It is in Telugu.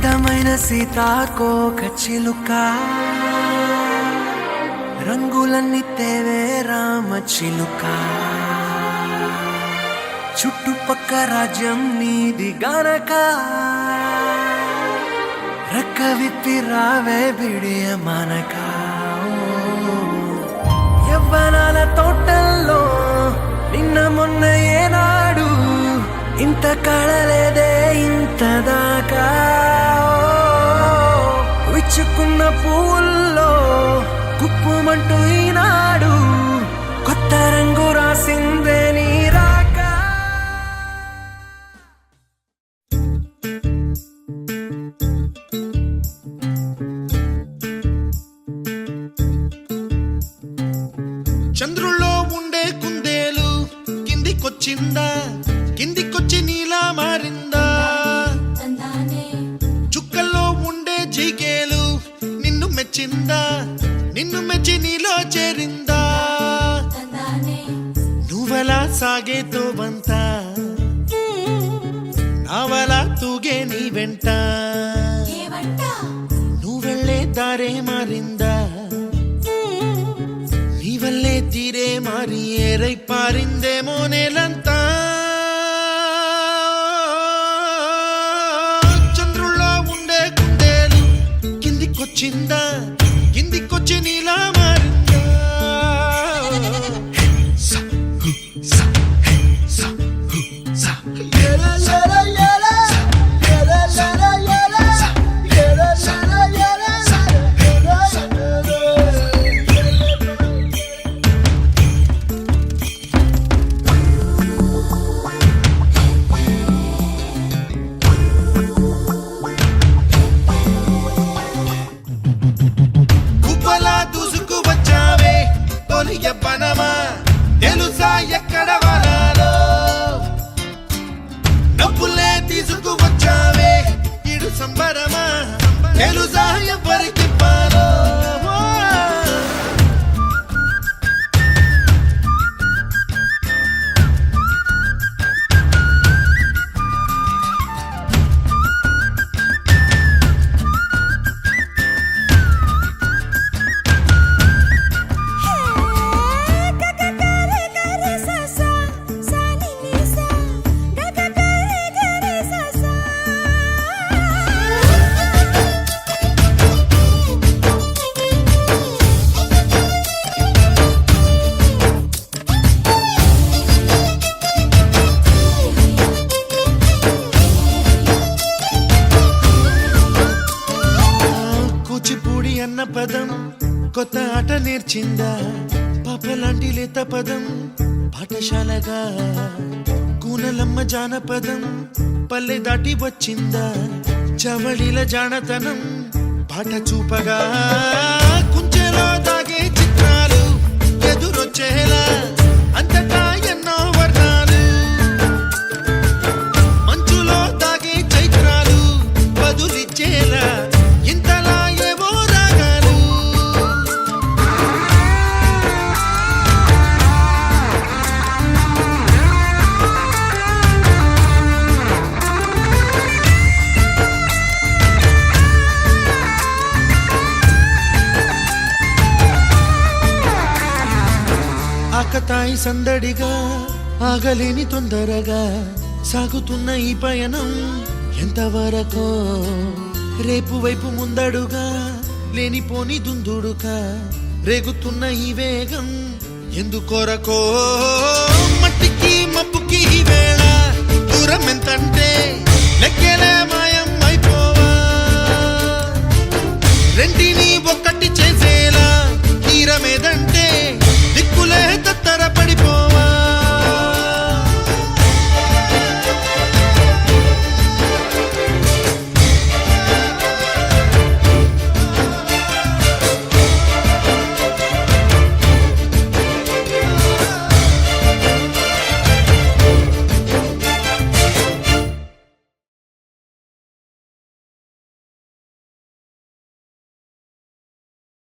అందమైన సీతాకోక చిలుక రంగులన్నీ తేవే రామ చిలుక చుట్టుపక్క రాజ్యం నీది గనక రెక్క విప్పి రావే బిడియ మనక యవ్వనాల తోటల్లో నిన్న మొన్న ఏనాడు ఇంత కళలేదే ఇంత దాకా విచ్చుకున్న పువ్వుల్లో కుప్పుమంటూ ఈనాడు కొత్త రంగు రాసిందే నీ రాక చంద్రుల్లో ఉండే కుందేలు కిందికొచ్చిందా కిందికొచ్చి నీలా మారిందా చుక్కల్లో ఉండే జిగేలు నిన్ను మెచ్చిందా నిన్ను మెచ్చి నీలో చేరిందా నువ్వలా సాగేతో బంత నావలా తూగే నీ వెంట నువ్వెళ్ళే దారే మారిందా నీ వల్లే తీరే మారి ఏరై పారిందేమో నేలంతా చంద్రుల్లో ఉండే కుందేలు కిందికొచ్చిందా కిందికొచ్చి నీలా మారిందా యవ్వనమా తెలుసా ఎక్కడ వనాలో డబ్బులే తీసుకువచ్చావే ఇడు సంబరమా తెలుసా ఎవరికి పాలో కూచిపూడి అన్న పదం కొత్త ఆట నేర్చిందా పాపలాంటి లేత పదం పాఠశాలగా కూనలమ్మ జానపదం పల్లె దాటి వచ్చిందా చవళిల జానతనం పాట చూపగా కుంచెలో దాగే చిత్రాలు ఎదురొచ్చేలా అంతటా ఎన్నో వర్ణాలు మంచులో దాగే చైత్రాలు బదులిచ్చేలా ఆకతాయి సందడిగా ఆగలేని తొందరగా సాగుతున్న ఈ పయనం ఎంతవరకో రేపు వైపు ముందడుగా లేనిపోని దుందుడుగా రేగుతున్న ఈ వేగం ఎందుకొరకో మట్టికి మబ్బుకి ఈ వేళ